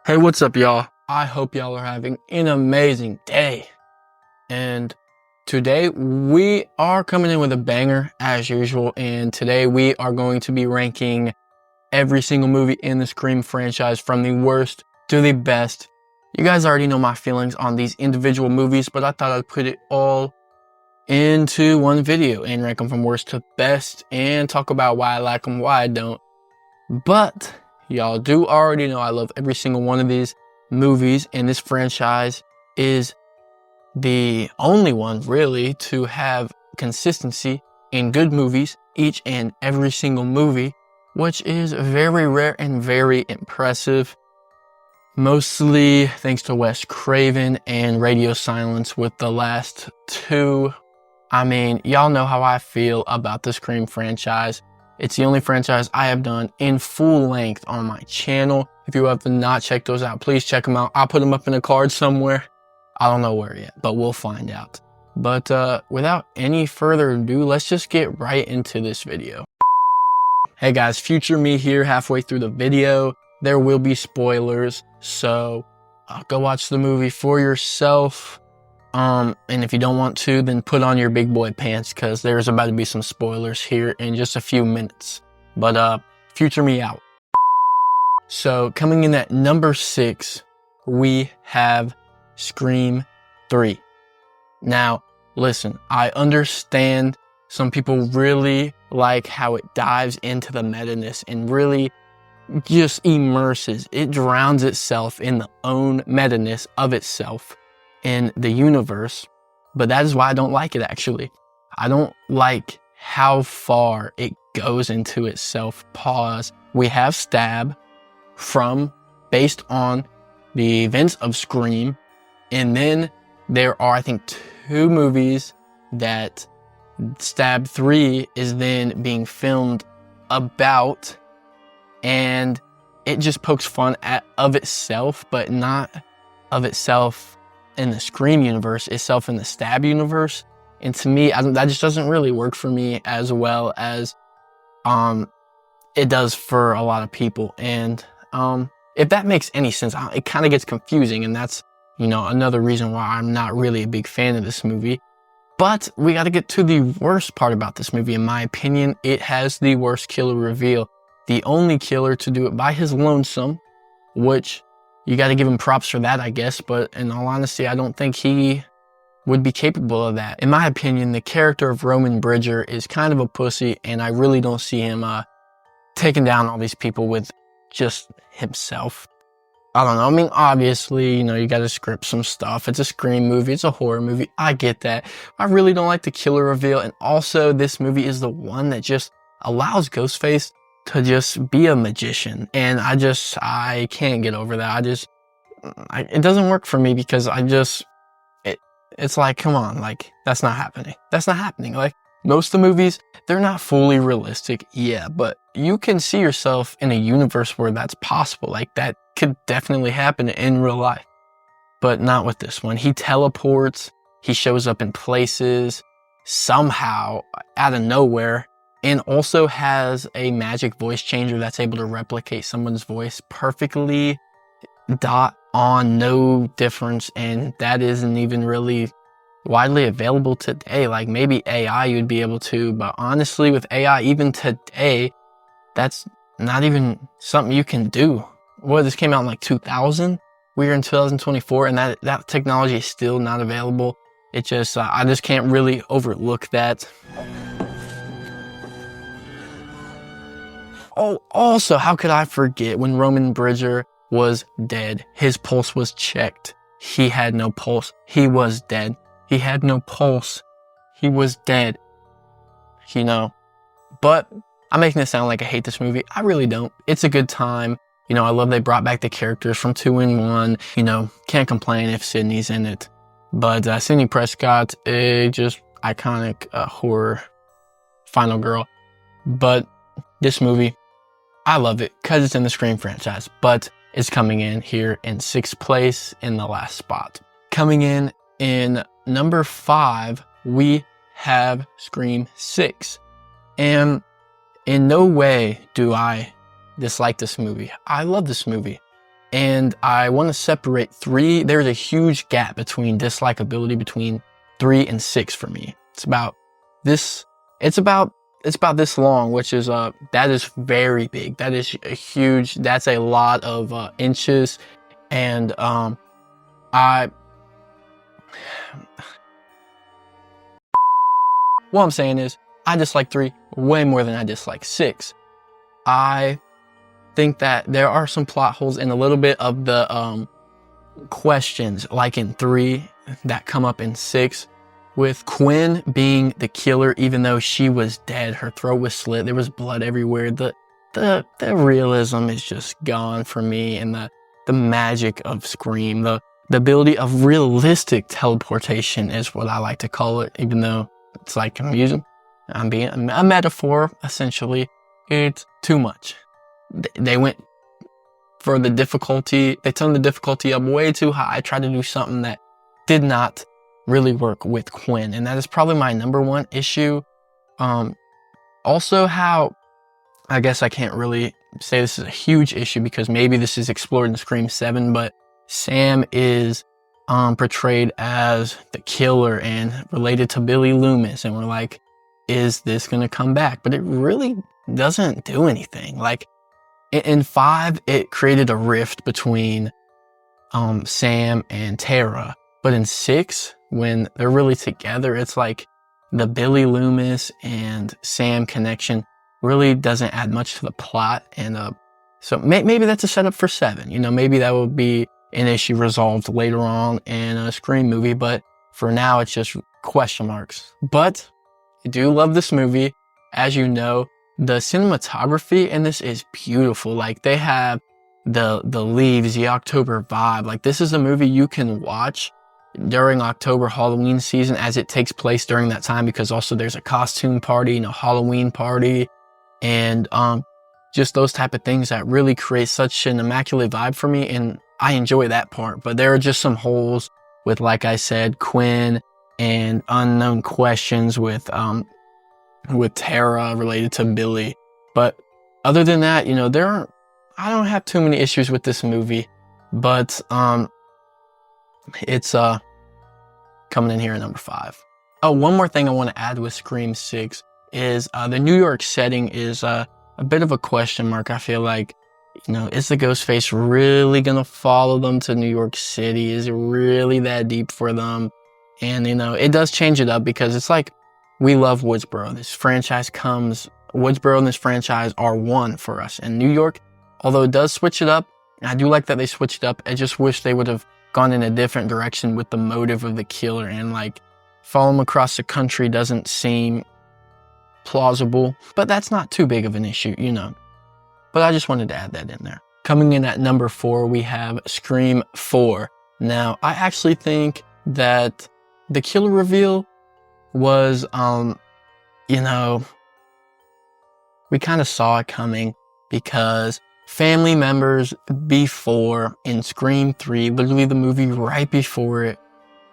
Hey, what's up, y'all? I hope y'all are having an amazing day. And today we are coming in with a banger as usual. And today we are going to be ranking every single movie in the Scream franchise from the worst to the best. You guys already know my feelings on these individual movies, but I thought I'd put it all into one video and rank them from worst to best and talk about why I like them, why I don't. But y'all do already know I love every single one of these movies, and this franchise is the only one really to have consistency in good movies each and every single movie, which is very rare and very impressive. Mostly thanks to Wes Craven and Radio Silence with the last two. I mean, y'all know how I feel about the Scream franchise. It's the only franchise I have done in full length on my channel. If you have not checked those out, please check them out. I'll put them up in a card somewhere. I don't know where yet, but we'll find out. But without any further ado, let's just get right into this video. Hey guys, future me here halfway through the video. There will be spoilers, so go watch the movie for yourself. And if you don't want to, then put on your big boy pants because there's about to be some spoilers here in just a few minutes. But future me out. So coming in at number 6, we have Scream 3. Now, listen, I understand some people really like how it dives into the meta-ness and really just immerses. It drowns itself in the own meta-ness of itself in the universe, but that is why I don't like it. Actually, I don't like how far it goes into itself. Pause. We have Stab based on the events of Scream, and then there are, I think, 2 movies that Stab 3 is then being filmed about, and it just pokes fun of itself, but not of itself in the Scream universe, itself in the Stab universe. And to me, that just doesn't really work for me as well as it does for a lot of people. And if that makes any sense, it kind of gets confusing, and that's, you know, another reason why I'm not really a big fan of this movie. But we got to get to the worst part about this movie. In my opinion, it has the worst killer reveal. The only killer to do it by his lonesome, which you got to give him props for that, I guess. But in all honesty, I don't think he would be capable of that. In my opinion, the character of Roman Bridger is kind of a pussy, and I really don't see him taking down all these people with just himself. I don't know. I mean, obviously, you know, you got to script some stuff. It's a Scream movie. It's a horror movie. I get that. I really don't like the killer reveal. And also, this movie is the one that just allows Ghostface to just be a magician. And I can't get over that. It doesn't work for me because it's like, come on, like, that's not happening. That's not happening. Like, most of the movies, they're not fully realistic. Yeah, but you can see yourself in a universe where that's possible. Like, that could definitely happen in real life, but not with this one. He teleports, he shows up in places somehow out of nowhere, and also has a magic voice changer that's able to replicate someone's voice perfectly, dot on, no difference. And that isn't even really widely available today. Like, maybe AI you'd be able to, but honestly, with AI even today, that's not even something you can do. Well, this came out in like 2000. We're in 2024, and that technology is still not available. It just, I just can't really overlook that. Oh, also, how could I forget when Roman Bridger was dead? His pulse was checked. He had no pulse. He was dead. He had no pulse. He was dead. You know, but I'm making it sound like I hate this movie. I really don't. It's a good time. You know, I love they brought back the characters from 2 and 1. You know, can't complain if Sydney's in it. But Sidney Prescott, just iconic horror final girl. But this movie, I love it because it's in the Scream franchise. But it's coming in here in 6th place in the last spot. Coming in number 5, we have Scream 6. And in no way do I dislike this movie. I love this movie. And I want to separate 3. There's a huge gap between dislikability between 3 and 6 for me. It's about this long, which is that is very big. That is a huge, that's a lot of inches. And what I'm saying is I dislike 3 way more than I dislike 6. I think that there are some plot holes in a little bit of the questions, like in 3, that come up in 6, with Quinn being the killer. Even though she was dead, her throat was slit, there was blood everywhere. The realism is just gone for me, and the magic of Scream, the ability of realistic teleportation is what I like to call it, even though it's like I'm being a metaphor, essentially. It's too much. They went for the difficulty. They turned the difficulty up way too high. I tried to do something that did not really work with Quinn, and that is probably my number 1 issue. Also, how I guess I can't really say this is a huge issue because maybe this is explored in Scream 7, but Sam is portrayed as the killer and related to Billy Loomis, and we're like, is this gonna come back? But it really doesn't do anything. Like in 5, it created a rift between Sam and Tara, but in 6, when they're really together, it's like the Billy Loomis and Sam connection really doesn't add much to the plot. And so maybe that's a setup for 7. You know, maybe that will be an issue resolved later on in a Scream movie, but for now it's just question marks. But I do love this movie. As you know, the cinematography in this is beautiful. Like, they have the leaves, the October vibe. Like, this is a movie you can watch during October Halloween season, as it takes place during that time, because also there's a costume party, you know, Halloween party, and just those type of things that really create such an immaculate vibe for me, and I enjoy that part. But there are just some holes with, like I said, Quinn, and unknown questions with Tara related to Billy. But other than that, you know, I don't have too many issues with this movie, but it's coming in here at number 5. Oh, one more thing I want to add with Scream 6 is the New York setting is a bit of a question mark. I feel like, you know, is the Ghostface really gonna follow them to New York City? Is it really that deep for them? And, you know, it does change it up, because it's like, we love Woodsboro. Woodsboro and this franchise are one for us. And New York, although it does switch it up, and I do like that they switched it up, I just wish they would have gone in a different direction with the motive of the killer, and like, follow him across the country doesn't seem plausible, but that's not too big of an issue, you know. But I just wanted to add that in there. Coming in at number 4, we have Scream 4. Now, I actually think that the killer reveal was, you know, we kind of saw it coming, because family members before, in Scream 3, literally the movie right before it,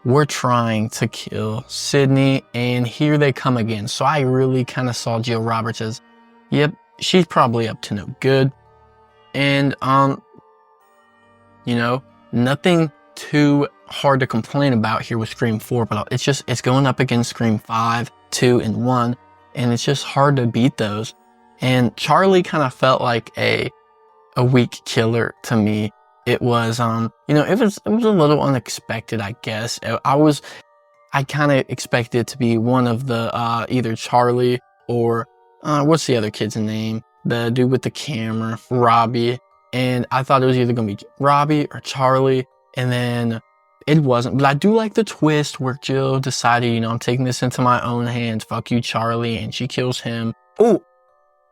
were trying to kill Sydney, and here they come again. So I really kind of saw Jill Roberts as, yep, she's probably up to no good. And, you know, nothing too hard to complain about here with Scream 4, but it's going up against Scream 5, 2, and 1, and it's just hard to beat those. And Charlie kind of felt like a weak killer to me. It was, you know, it was a little unexpected, I guess. I kind of expected it to be one of the, either Charlie or, what's the other kid's name? The dude with the camera, Robbie. And I thought it was either going to be Robbie or Charlie, and then it wasn't. But I do like the twist where Jill decided, you know, I'm taking this into my own hands. Fuck you, Charlie. And she kills him. Oh,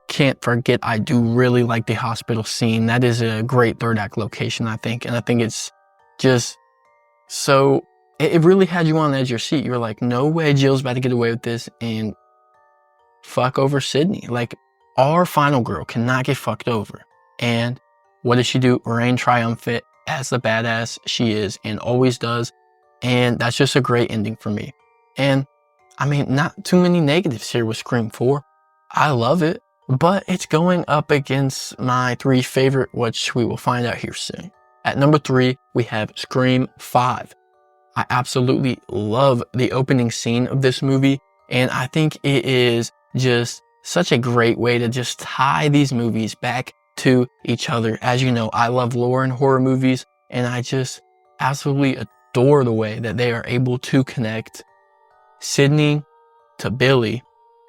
can't forget, I do really like the hospital scene. That is a great third act location, I think. And I think it's just so, it really had you on the edge of your seat. You were like, no way Jill's about to get away with this and fuck over Sydney. Like, our final girl cannot get fucked over. And what does she do? Reign triumphant as the badass she is and always does. And that's just a great ending for me. And I mean, not too many negatives here with Scream 4. I love it, but it's going up against my 3 favorite, which we will find out here soon. At number 3, we have Scream 5. I absolutely love the opening scene of this movie, and I think it is just such a great way to just tie these movies back to each other. As you know, I love lore in horror movies, and I just absolutely adore the way that they are able to connect Sidney to Billy.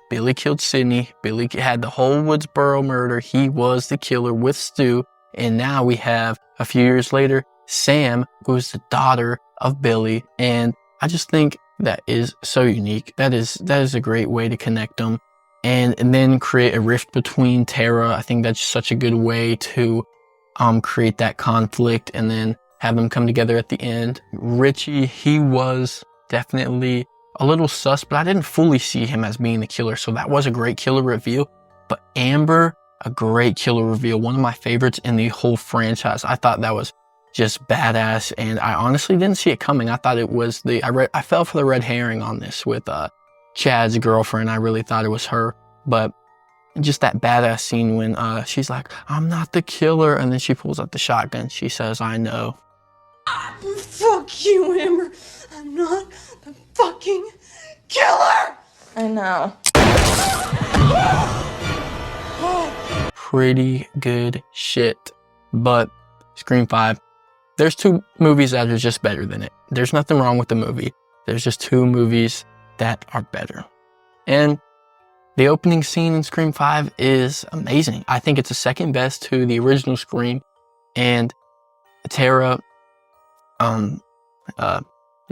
Billy killed Sidney. Billy had the whole Woodsboro murder. He was the killer with Stu. And now we have, a few years later, Sam, who is the daughter of Billy. And I just think that is so unique. That is a great way to connect them. And then create a rift between Tara. I think that's such a good way to create that conflict and then have them come together at the end. Richie, he was definitely a little sus, but I didn't fully see him as being the killer. So that was a great killer reveal. But Amber, a great killer reveal. One of my favorites in the whole franchise. I thought that was just badass. And I honestly didn't see it coming. I thought it was I fell for the red herring on this with Chad's girlfriend. I really thought it was her. But just that badass scene when she's like, I'm not the killer. And then she pulls out the shotgun. She says, I know. Fuck you, Amber. I'm not the fucking killer. I know. Pretty good shit. But Scream 5, there's 2 movies that are just better than it. There's nothing wrong with the movie. There's just 2 movies that are better. And the opening scene in Scream 5 is amazing. I think it's the second best to the original Scream. And Tara,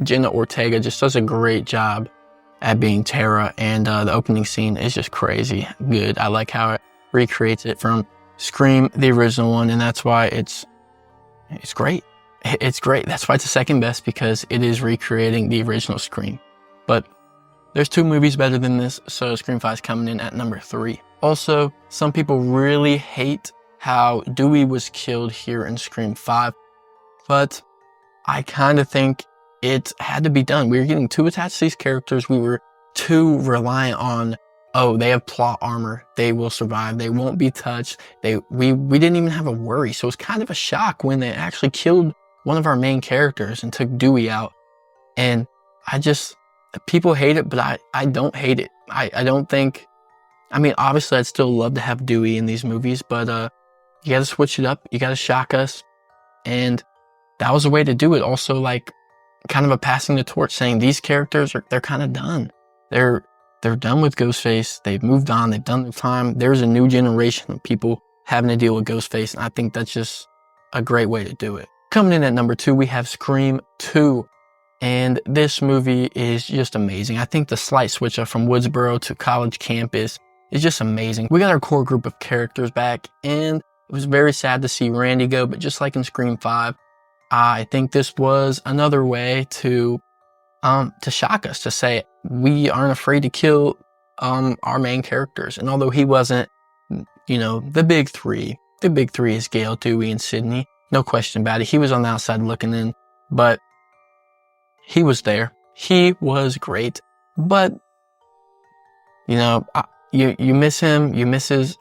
Jenna Ortega just does a great job at being Tara. And the opening scene is just crazy good. I like how it recreates it from Scream, the original one. And that's why it's great. It's great. That's why it's the second best, because it is recreating the original Scream. But there's 2 movies better than this, so Scream 5 is coming in at number 3. Also, some people really hate how Dewey was killed here in Scream 5, but I kind of think it had to be done. We were getting too attached to these characters. We were too reliant on, oh, they have plot armor. They will survive. They won't be touched. We didn't even have a worry. So it was kind of a shock when they actually killed one of our main characters and took Dewey out. And people hate it, but I don't hate it. I don't think, I mean, obviously I'd still love to have Dewey in these movies, but you gotta switch it up. You gotta shock us. And that was a way to do it. Also, like, kind of a passing the torch, saying these characters they're kind of done. They're done with Ghostface. They've moved on. They've done their time. There's a new generation of people having to deal with Ghostface, and I think that's just a great way to do it. Coming in at number 2, we have Scream 2. And this movie is just amazing. I think the slight switch up from Woodsboro to college campus is just amazing. We got our core group of characters back, and it was very sad to see Randy go, but just like in Scream 5, I think this was another way to shock us, to say we aren't afraid to kill our main characters. And although he wasn't, the big three is Gale, Dewey, and Sidney. No question about it. He was on the outside looking in, but he was there. He was great. But, you miss him. You miss his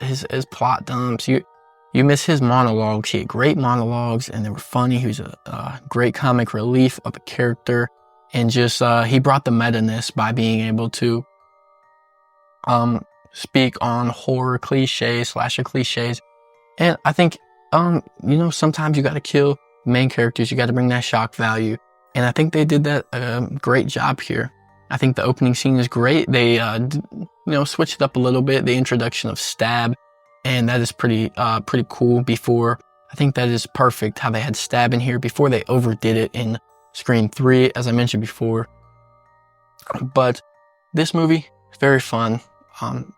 plot dumps. You miss his monologues. He had great monologues, and they were funny. He was a great comic relief of a character. And just, he brought the meta-ness by being able to speak on horror cliches, slasher cliches. And I think, sometimes you got to kill main characters. You got to bring that shock value. And I think they did that great job here. I think the opening scene is great. They, switched it up a little bit. The introduction of Stab, and that is pretty cool. Before, I think that is perfect how they had Stab in here before they overdid it in Scream 3, as I mentioned before. But this movie is very fun.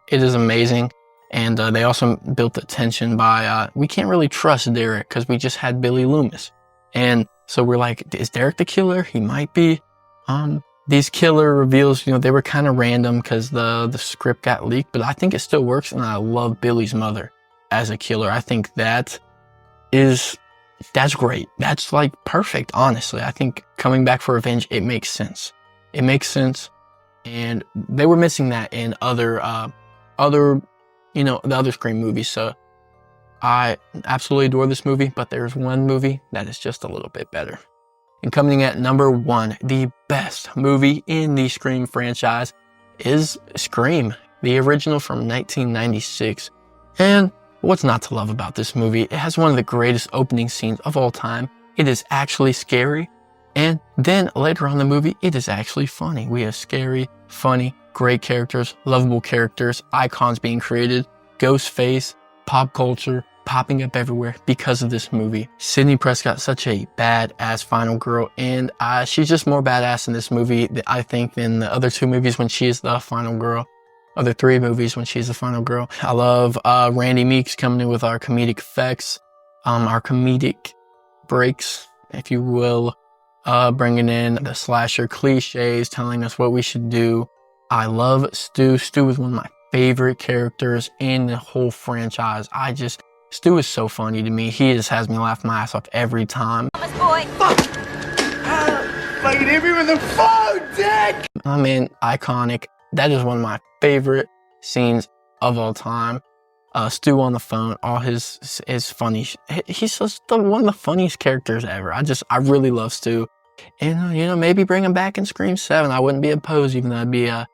It is amazing. And they also built the tension by, we can't really trust Derek because we just had Billy Loomis. And so we're like, is Derek the killer? He might be. These killer reveals, they were kind of random because the script got leaked, but I think it still works. And I love Billy's mother as a killer. I think that's great. That's like perfect, honestly. I think coming back for revenge, it makes sense. It makes sense. And they were missing that in the other Scream movies. So I absolutely adore this movie, but there's one movie that is just a little bit better. And coming at number 1, the best movie in the Scream franchise is Scream, the original from 1996. And what's not to love about this movie? It has one of the greatest opening scenes of all time. It is actually scary. And then later on in the movie, it is actually funny. We have scary, funny, great characters, lovable characters, icons being created, Ghostface, pop culture, popping up everywhere because of this movie. Sidney Prescott, such a badass final girl, and she's just more badass in this movie, I think, than the other 2 movies when she is the final girl. Other 3 movies when she's the final girl. I love Randy Meeks coming in with our comedic effects, our comedic breaks, if you will, bringing in the slasher cliches, telling us what we should do. I love Stu. Stu is one of my favorite characters in the whole franchise. Stu is so funny to me. He just has me laugh my ass off every time. Thomas boy. Fuck! Like you hit me with the phone, Dick! I mean, iconic. That is one of my favorite scenes of all time. Stu on the phone, all his funny. He's just one of the funniest characters ever. I really love Stu. And, maybe bring him back in Scream 7. I wouldn't be opposed, even though that'd be a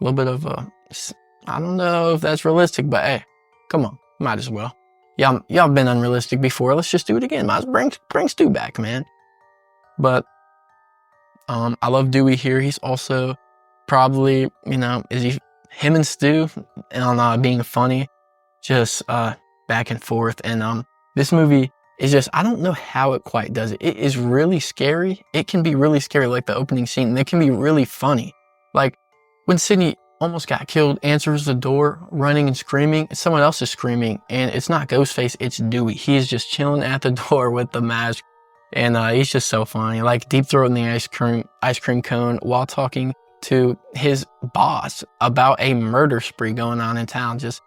little bit of a, I don't know if that's realistic, but hey, come on, might as well. Y'all been unrealistic before. Let's just do it again. Might as well bring Stu back, man. But I love Dewey here. He's also probably, him and Stu on being funny, just back and forth. And this movie is just, I don't know how it quite does it. It is really scary. It can be really scary, like the opening scene, and it can be really funny. Like when Sidney almost got killed, answers the door, running and screaming. Someone else is screaming, and it's not Ghostface, it's Dewey. He is just chilling at the door with the mask, and he's just so funny. Like deep throating the ice cream cone while talking to his boss about a murder spree going on in town. Just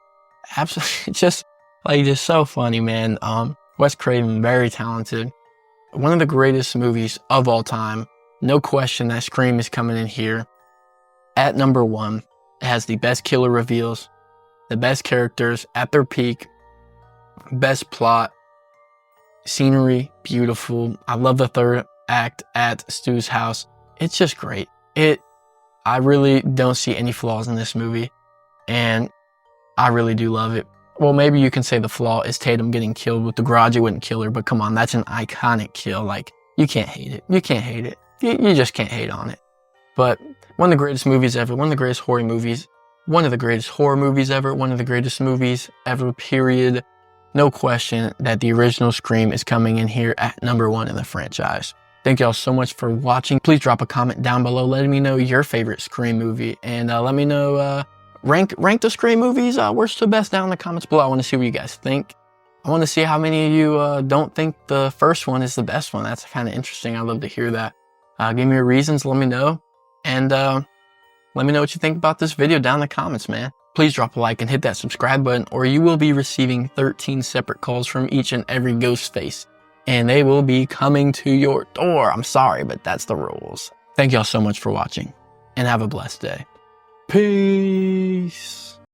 absolutely, just so funny, man. Wes Craven, very talented. One of the greatest movies of all time. No question that Scream is coming in here at number 1. It has the best killer reveals, the best characters at their peak, best plot, scenery, beautiful. I love the 3rd act at Stu's house. It's just great. I really don't see any flaws in this movie, and I really do love it. Well, maybe you can say the flaw is Tatum getting killed with the garage. It wouldn't kill her, but come on, that's an iconic kill. Like, you can't hate it. You can't hate it. You just can't hate on it. But one of the greatest movies ever, one of the greatest horror movies, one of the greatest horror movies ever, one of the greatest movies ever, period. No question that the original Scream is coming in here at number 1 in the franchise. Thank y'all so much for watching. Please drop a comment down below letting me know your favorite Scream movie, and let me know, rank the Scream movies worst to best down in the comments below. I want to see what you guys think. I want to see how many of you don't think the first one is the best one. That's kind of interesting. I'd love to hear that. Give me your reasons, let me know. And let me know what you think about this video down in the comments, man. Please drop a like and hit that subscribe button, or you will be receiving 13 separate calls from each and every Ghostface. And they will be coming to your door. I'm sorry, but that's the rules. Thank y'all so much for watching, and have a blessed day. Peace.